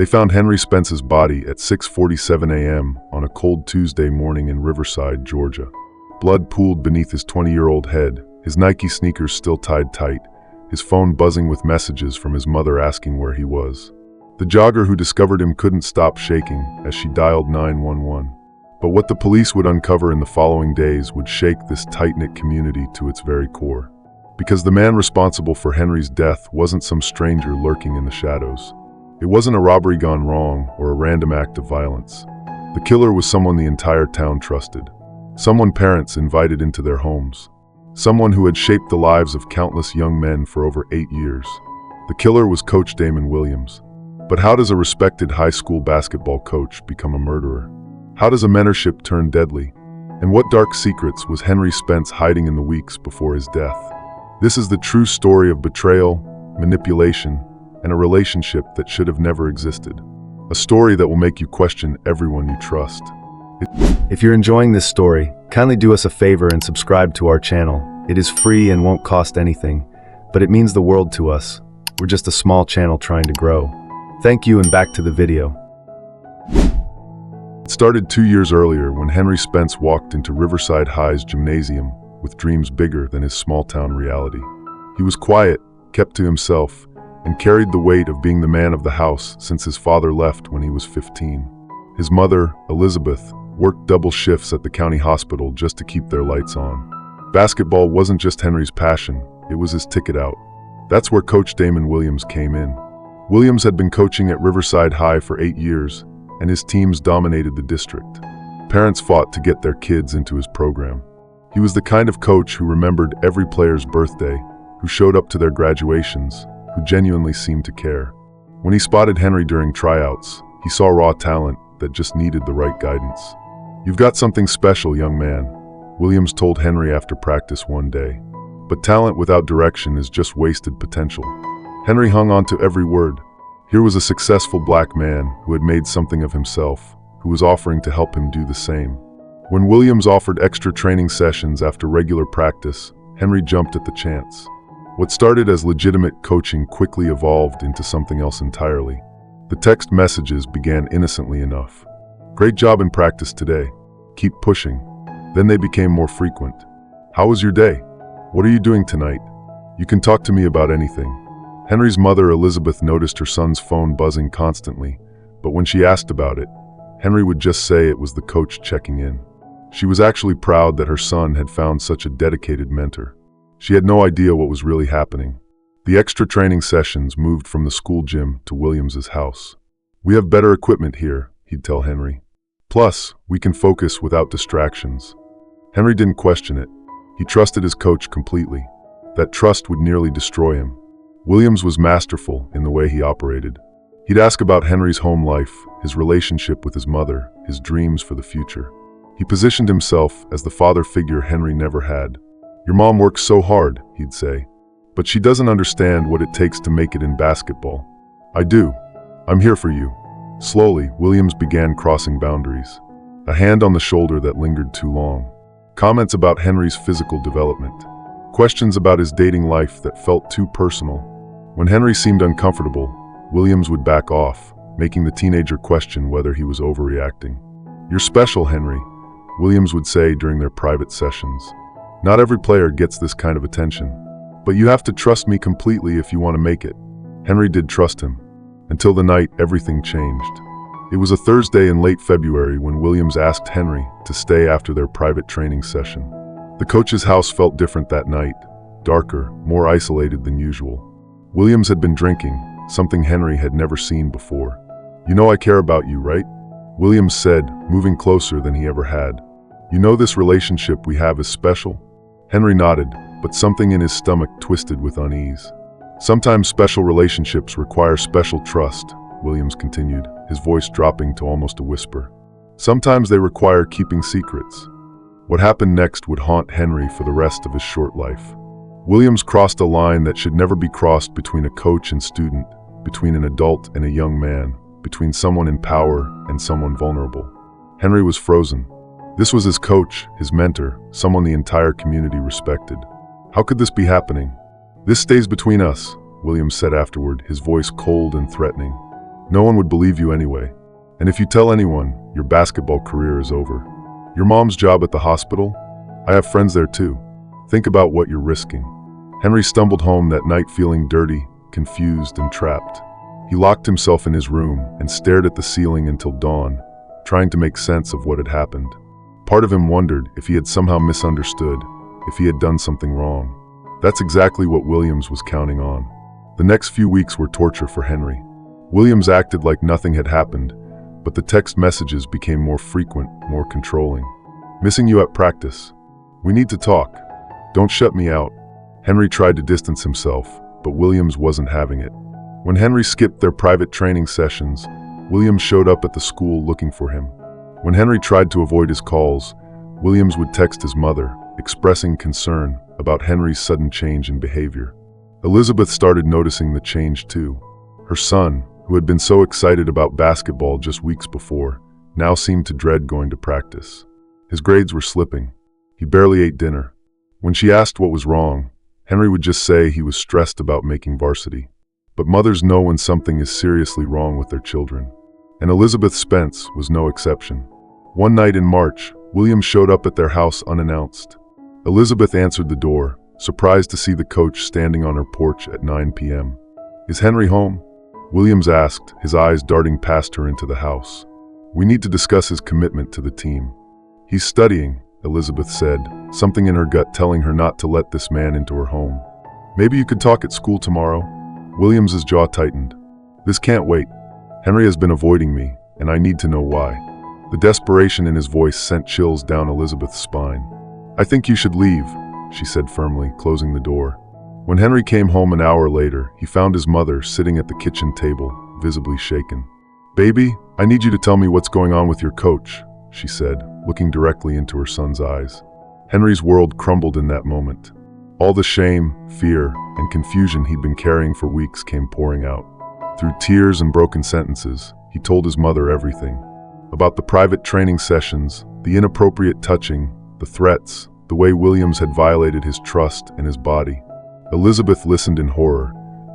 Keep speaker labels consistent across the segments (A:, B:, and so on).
A: They found Henry Spence's body at 6:47 a.m. on a cold Tuesday morning in Riverside, Georgia. Blood pooled beneath his 20-year-old head, his Nike sneakers still tied tight, his phone buzzing with messages from his mother asking where he was. The jogger who discovered him couldn't stop shaking as she dialed 911. But what the police would uncover in the following days would shake this tight-knit community to its very core. Because the man responsible for Henry's death wasn't some stranger lurking in the shadows. It wasn't a robbery gone wrong or a random act of violence. The killer was someone the entire town trusted. Someone parents invited into their homes. Someone who had shaped the lives of countless young men for over 8 years. The killer was Coach Damon Williams. But how does a respected high school basketball coach become a murderer? How does a mentorship turn deadly? And what dark secrets was Henry Spence hiding in the weeks before his death? This is the true story of betrayal, manipulation, and a relationship that should have never existed. A story that will make you question everyone you trust.
B: If you're enjoying this story, kindly do us a favor and subscribe to our channel. It is free and won't cost anything, but it means the world to us. We're just a small channel trying to grow. Thank you, and back to the video.
A: It started 2 years earlier when Henry Spence walked into Riverside High's gymnasium with dreams bigger than his small-town reality. He was quiet, kept to himself, and carried the weight of being the man of the house since his father left when he was 15. His mother, Elizabeth, worked double shifts at the county hospital just to keep their lights on. Basketball wasn't just Henry's passion, it was his ticket out. That's where Coach Damon Williams came in. Williams had been coaching at Riverside High for 8 years, and his teams dominated the district. Parents fought to get their kids into his program. He was the kind of coach who remembered every player's birthday, who showed up to their graduations, who genuinely seemed to care. When he spotted Henry during tryouts, he saw raw talent that just needed the right guidance. "You've got something special, young man," Williams told Henry after practice one day. "But talent without direction is just wasted potential." Henry hung on to every word. Here was a successful black man who had made something of himself, who was offering to help him do the same. When Williams offered extra training sessions after regular practice, Henry jumped at the chance. What started as legitimate coaching quickly evolved into something else entirely. The text messages began innocently enough. "Great job in practice today. Keep pushing." Then they became more frequent. "How was your day? What are you doing tonight? You can talk to me about anything." Henry's mother, Elizabeth, noticed her son's phone buzzing constantly, but when she asked about it, Henry would just say it was the coach checking in. She was actually proud that her son had found such a dedicated mentor. She had no idea what was really happening. The extra training sessions moved from the school gym to Williams's house. "We have better equipment here," he'd tell Henry. "Plus, we can focus without distractions." Henry didn't question it. He trusted his coach completely. That trust would nearly destroy him. Williams was masterful in the way he operated. He'd ask about Henry's home life, his relationship with his mother, his dreams for the future. He positioned himself as the father figure Henry never had. "Your mom works so hard," he'd say, "but she doesn't understand what it takes to make it in basketball." "I do. I'm here for you." Slowly, Williams began crossing boundaries. A hand on the shoulder that lingered too long. Comments about Henry's physical development. Questions about his dating life that felt too personal. When Henry seemed uncomfortable, Williams would back off, making the teenager question whether he was overreacting. "You're special, Henry," Williams would say during their private sessions. "Not every player gets this kind of attention. But you have to trust me completely if you want to make it." Henry did trust him. Until the night everything changed. It was a Thursday in late February when Williams asked Henry to stay after their private training session. The coach's house felt different that night, darker, more isolated than usual. Williams had been drinking, something Henry had never seen before. "You know I care about you, right?" Williams said, moving closer than he ever had. "You know this relationship we have is special?" Henry nodded, but something in his stomach twisted with unease. "Sometimes special relationships require special trust," Williams continued, his voice dropping to almost a whisper. "Sometimes they require keeping secrets." What happened next would haunt Henry for the rest of his short life. Williams crossed a line that should never be crossed between a coach and student, between an adult and a young man, between someone in power and someone vulnerable. Henry was frozen. This was his coach, his mentor, someone the entire community respected. How could this be happening? "This stays between us," Williams said afterward, his voice cold and threatening. No one would believe you anyway. And if you tell anyone, your basketball career is over. Your mom's job at the hospital? I have friends there too. Think about what you're risking. Henry stumbled home that night feeling dirty, confused, and trapped. He locked himself in his room and stared at the ceiling until dawn, trying to make sense of what had happened. Part of him wondered if he had somehow misunderstood, if he had done something wrong. That's exactly what Williams was counting on. The next few weeks were torture for Henry. Williams acted like nothing had happened, but the text messages became more frequent, more controlling. Missing you at practice. We need to talk. Don't shut me out. Henry tried to distance himself, but Williams wasn't having it. When Henry skipped their private training sessions, Williams showed up at the school looking for him. When Henry tried to avoid his calls, Williams would text his mother, expressing concern about Henry's sudden change in behavior. Elizabeth started noticing the change too. Her son, who had been so excited about basketball just weeks before, now seemed to dread going to practice. His grades were slipping. He barely ate dinner. When she asked what was wrong, Henry would just say he was stressed about making varsity. But mothers know when something is seriously wrong with their children. And Elizabeth Spence was no exception. One night in March, Williams showed up at their house unannounced. Elizabeth answered the door, surprised to see the coach standing on her porch at 9 p.m. Is Henry home? Williams asked, his eyes darting past her into the house. We need to discuss his commitment to the team. He's studying, Elizabeth said, something in her gut telling her not to let this man into her home. Maybe you could talk at school tomorrow? Williams's jaw tightened. This can't wait. Henry has been avoiding me, and I need to know why. The desperation in his voice sent chills down Elizabeth's spine. I think you should leave, she said firmly, closing the door. When Henry came home an hour later, he found his mother sitting at the kitchen table, visibly shaken. Baby, I need you to tell me what's going on with your coach, she said, looking directly into her son's eyes. Henry's world crumbled in that moment. All the shame, fear, and confusion he'd been carrying for weeks came pouring out. Through tears and broken sentences, he told his mother everything. About the private training sessions, the inappropriate touching, the threats, the way Williams had violated his trust and his body. Elizabeth listened in horror,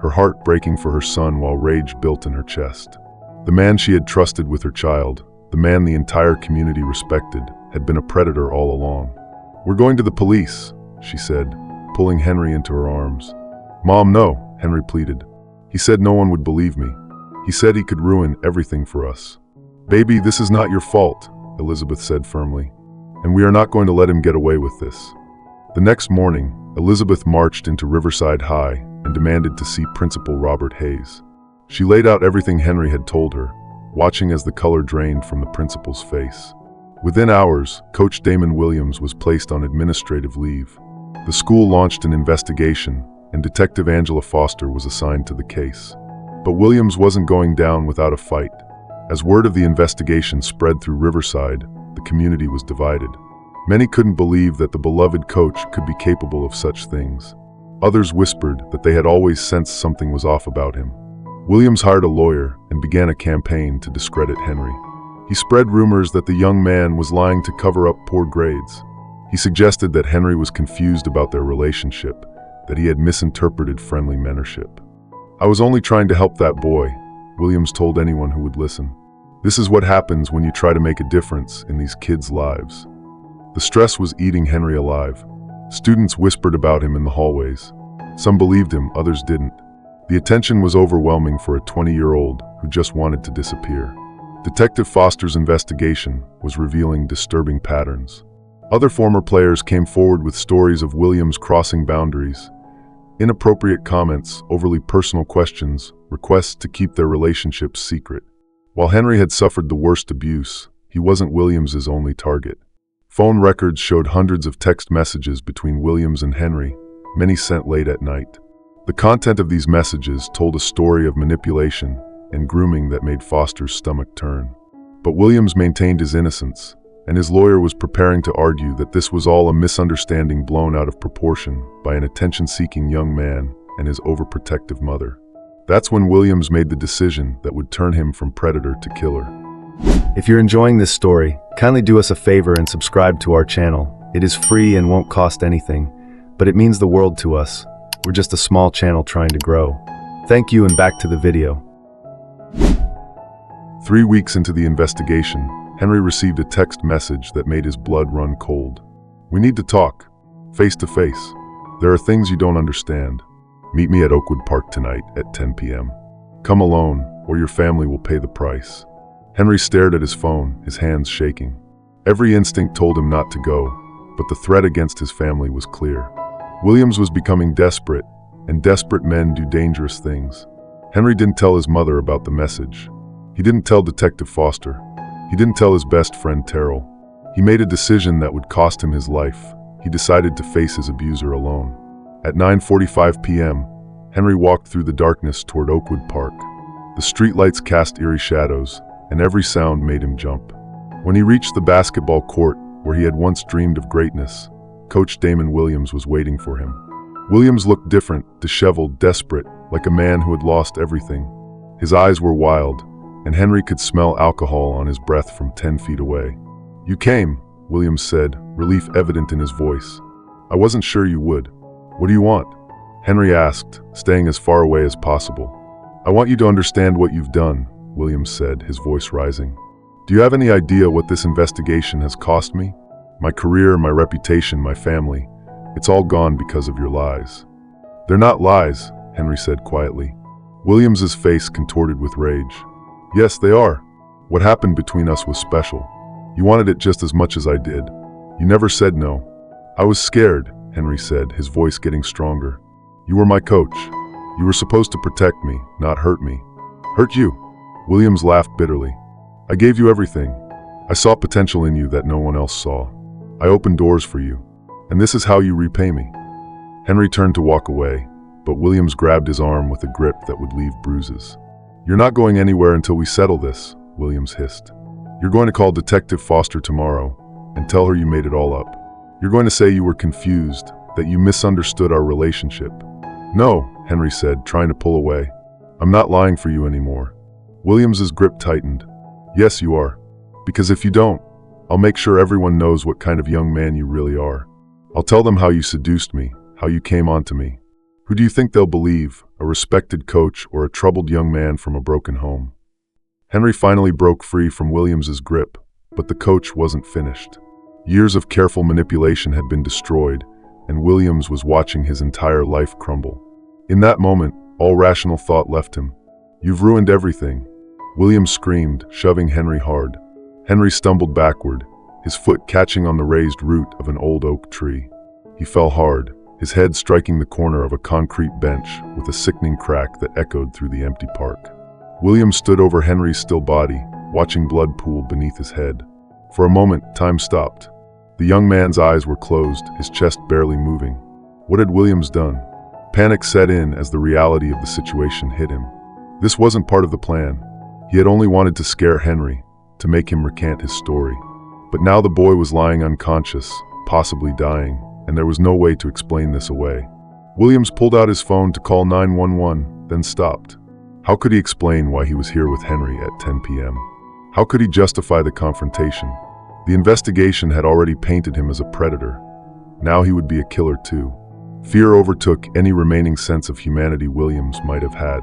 A: her heart breaking for her son while rage built in her chest. The man she had trusted with her child, the man the entire community respected, had been a predator all along. We're going to the police, she said, pulling Henry into her arms. Mom, no, Henry pleaded. He said no one would believe me. He said he could ruin everything for us. Baby, this is not your fault, Elizabeth said firmly, and we are not going to let him get away with this. The next morning, Elizabeth marched into Riverside High and demanded to see Principal Robert Hayes. She laid out everything Henry had told her, watching as the color drained from the principal's face. Within hours, Coach Damon Williams was placed on administrative leave. The school launched an investigation, and Detective Angela Foster was assigned to the case. But Williams wasn't going down without a fight. As word of the investigation spread through Riverside, the community was divided. Many couldn't believe that the beloved coach could be capable of such things. Others whispered that they had always sensed something was off about him. Williams hired a lawyer and began a campaign to discredit Henry. He spread rumors that the young man was lying to cover up poor grades. He suggested that Henry was confused about their relationship, that he had misinterpreted friendly mentorship. I was only trying to help that boy, Williams told anyone who would listen. This is what happens when you try to make a difference in these kids' lives. The stress was eating Henry alive. Students whispered about him in the hallways. Some believed him, others didn't. The attention was overwhelming for a 20-year-old who just wanted to disappear. Detective Foster's investigation was revealing disturbing patterns. Other former players came forward with stories of Williams crossing boundaries, inappropriate comments, overly personal questions, requests to keep their relationships secret. While Henry had suffered the worst abuse, he wasn't Williams's only target. Phone records showed hundreds of text messages between Williams and Henry, many sent late at night. The content of these messages told a story of manipulation and grooming that made Foster's stomach turn. But Williams maintained his innocence, and his lawyer was preparing to argue that this was all a misunderstanding blown out of proportion by an attention-seeking young man and his overprotective mother. That's when Williams made the decision that would turn him from predator to killer.
B: If you're enjoying this story, kindly do us a favor and subscribe to our channel. It is free and won't cost anything, but it means the world to us. We're just a small channel trying to grow. Thank you, and back to the video.
A: 3 weeks into the investigation, Henry received a text message that made his blood run cold. "We need to talk, face to face. There are things you don't understand. Meet me at Oakwood Park tonight at 10 p.m. Come alone, or your family will pay the price." Henry stared at his phone, his hands shaking. Every instinct told him not to go, but the threat against his family was clear. Williams was becoming desperate, and desperate men do dangerous things. Henry didn't tell his mother about the message. He didn't tell Detective Foster. He didn't tell his best friend Terrell. He made a decision that would cost him his life. He decided to face his abuser alone. At 9:45 p.m., Henry walked through the darkness toward Oakwood Park. The streetlights cast eerie shadows, and every sound made him jump. When he reached the basketball court, where he had once dreamed of greatness, Coach Damon Williams was waiting for him. Williams looked different, disheveled, desperate, like a man who had lost everything. His eyes were wild, and Henry could smell alcohol on his breath from 10 feet away. "You came," Williams said, relief evident in his voice. "I wasn't sure you would. What do you want?" Henry asked, staying as far away as possible. "I want you to understand what you've done," Williams said, his voice rising. "Do you have any idea what this investigation has cost me? My career, my reputation, my family. It's all gone because of your lies." "They're not lies," Henry said quietly. Williams's face contorted with rage. "Yes, they are. What happened between us was special. You wanted it just as much as I did. You never said no." "I was scared," Henry said, his voice getting stronger. "You were my coach. You were supposed to protect me, not hurt me." "Hurt you?" Williams laughed bitterly. "I gave you everything. I saw potential in you that no one else saw. I opened doors for you. And this is how you repay me." Henry turned to walk away, but Williams grabbed his arm with a grip that would leave bruises. "You're not going anywhere until we settle this," Williams hissed. "You're going to call Detective Foster tomorrow and tell her you made it all up. You're going to say you were confused, that you misunderstood our relationship." "No," Henry said, trying to pull away. "I'm not lying for you anymore." Williams's grip tightened. "Yes, you are. Because if you don't, I'll make sure everyone knows what kind of young man you really are. I'll tell them how you seduced me, how you came onto me. Who do you think they'll believe, a respected coach or a troubled young man from a broken home?" Henry finally broke free from Williams's grip, but the coach wasn't finished. Years of careful manipulation had been destroyed, and Williams was watching his entire life crumble. In that moment, all rational thought left him. "You've ruined everything," Williams screamed, shoving Henry hard. Henry stumbled backward, his foot catching on the raised root of an old oak tree. He fell hard, his head striking the corner of a concrete bench with a sickening crack that echoed through the empty park. Williams stood over Henry's still body, watching blood pool beneath his head. For a moment, time stopped. The young man's eyes were closed, his chest barely moving. What had Williams done? Panic set in as the reality of the situation hit him. This wasn't part of the plan. He had only wanted to scare Henry, to make him recant his story. But now the boy was lying unconscious, possibly dying, and there was no way to explain this away. Williams pulled out his phone to call 911, then stopped. How could he explain why he was here with Henry at 10 p.m.? How could he justify the confrontation? The investigation had already painted him as a predator. Now he would be a killer too. Fear overtook any remaining sense of humanity Williams might have had.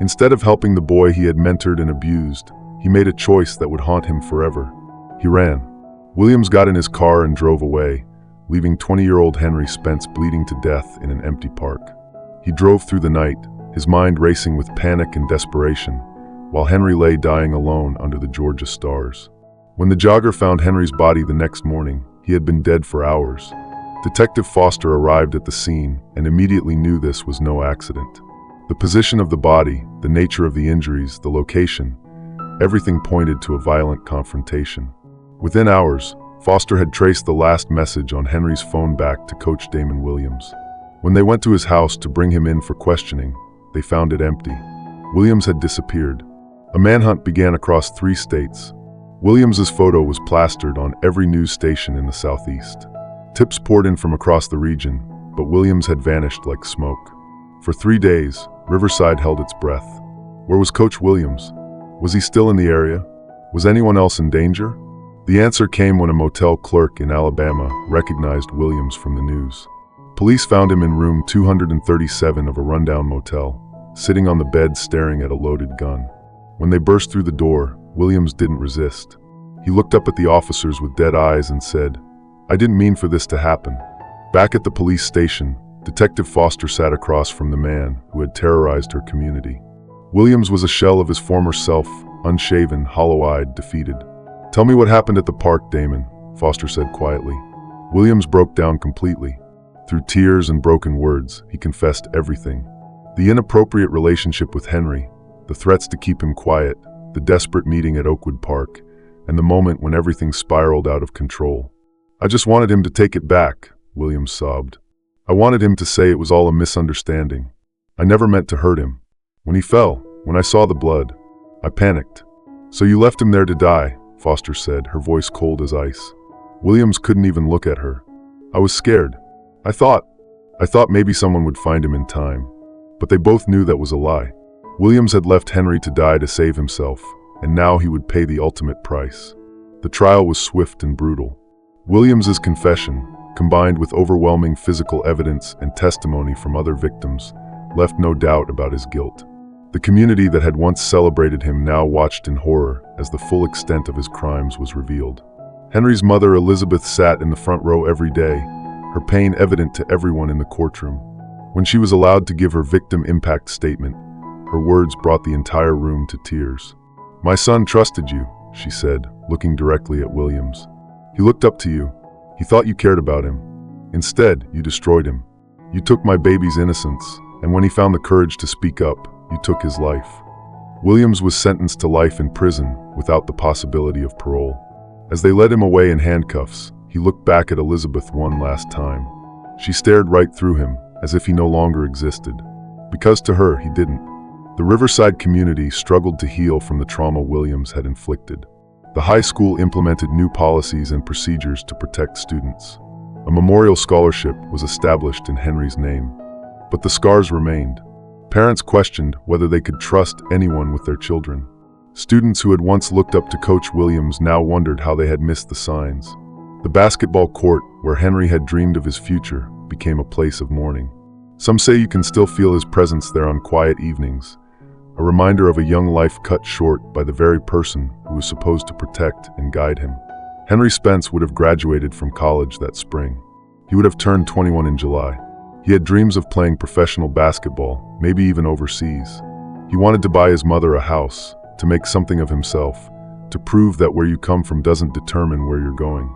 A: Instead of helping the boy he had mentored and abused, he made a choice that would haunt him forever. He ran. Williams got in his car and drove away, leaving 20-year-old Henry Spence bleeding to death in an empty park. He drove through the night, his mind racing with panic and desperation, while Henry lay dying alone under the Georgia stars. When the jogger found Henry's body the next morning, he had been dead for hours. Detective Foster arrived at the scene and immediately knew this was no accident. The position of the body, the nature of the injuries, the location, everything pointed to a violent confrontation. Within hours, Foster had traced the last message on Henry's phone back to Coach Damon Williams. When they went to his house to bring him in for questioning, they found it empty. Williams had disappeared. A manhunt began across 3 states. Williams's photo was plastered on every news station in the Southeast. Tips poured in from across the region, but Williams had vanished like smoke. For 3 days, Riverside held its breath. Where was Coach Williams? Was he still in the area? Was anyone else in danger? The answer came when a motel clerk in Alabama recognized Williams from the news. Police found him in room 237 of a rundown motel, sitting on the bed staring at a loaded gun. When they burst through the door, Williams didn't resist. He looked up at the officers with dead eyes and said, "I didn't mean for this to happen." Back at the police station, Detective Foster sat across from the man who had terrorized her community. Williams was a shell of his former self, unshaven, hollow-eyed, defeated. "Tell me what happened at the park, Damon," Foster said quietly. Williams broke down completely. Through tears and broken words, he confessed everything. The inappropriate relationship with Henry, the threats to keep him quiet, the desperate meeting at Oakwood Park, and the moment when everything spiraled out of control. "I just wanted him to take it back," Williams sobbed. "I wanted him to say it was all a misunderstanding. I never meant to hurt him. When he fell, when I saw the blood, I panicked." "So you left him there to die," Foster said, her voice cold as ice. Williams couldn't even look at her. "I was scared. I thought maybe someone would find him in time." But they both knew that was a lie. Williams had left Henry to die to save himself, and now he would pay the ultimate price. The trial was swift and brutal. Williams's confession, combined with overwhelming physical evidence and testimony from other victims, left no doubt about his guilt. The community that had once celebrated him now watched in horror as the full extent of his crimes was revealed. Henry's mother, Elizabeth, sat in the front row every day, her pain evident to everyone in the courtroom. When she was allowed to give her victim impact statement, her words brought the entire room to tears. "My son trusted you," she said, looking directly at Williams. "He looked up to you. He thought you cared about him. Instead, you destroyed him. You took my baby's innocence, and when he found the courage to speak up, you took his life." Williams was sentenced to life in prison without the possibility of parole. As they led him away in handcuffs, he looked back at Elizabeth one last time. She stared right through him, as if he no longer existed. Because to her, he didn't. The Riverside community struggled to heal from the trauma Williams had inflicted. The high school implemented new policies and procedures to protect students. A memorial scholarship was established in Henry's name. But the scars remained. Parents questioned whether they could trust anyone with their children. Students who had once looked up to Coach Williams now wondered how they had missed the signs. The basketball court, where Henry had dreamed of his future, became a place of mourning. Some say you can still feel his presence there on quiet evenings, a reminder of a young life cut short by the very person who was supposed to protect and guide him. Henry Spence would have graduated from college that spring. He would have turned 21 in July. He had dreams of playing professional basketball, maybe even overseas. He wanted to buy his mother a house, to make something of himself, to prove that where you come from doesn't determine where you're going.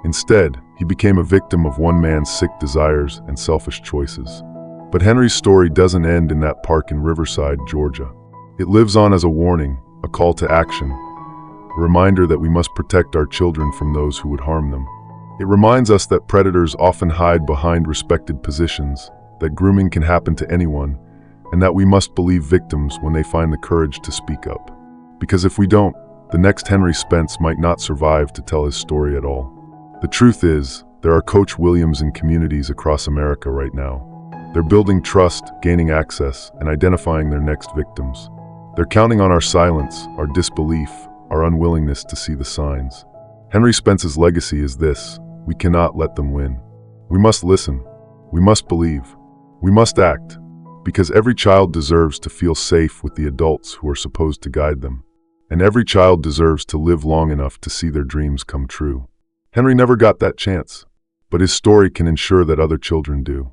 A: Instead, he became a victim of one man's sick desires and selfish choices. But Henry's story doesn't end in that park in Riverside, Georgia. It lives on as a warning, a call to action, a reminder that we must protect our children from those who would harm them. It reminds us that predators often hide behind respected positions, that grooming can happen to anyone, and that we must believe victims when they find the courage to speak up. Because if we don't, the next Henry Spence might not survive to tell his story at all. The truth is, there are Coach Williams in communities across America right now. They're building trust, gaining access, and identifying their next victims. They're counting on our silence, our disbelief, our unwillingness to see the signs. Henry Spence's legacy is this: we cannot let them win. We must listen. We must believe. We must act. Because every child deserves to feel safe with the adults who are supposed to guide them. And every child deserves to live long enough to see their dreams come true. Henry never got that chance, but his story can ensure that other children do.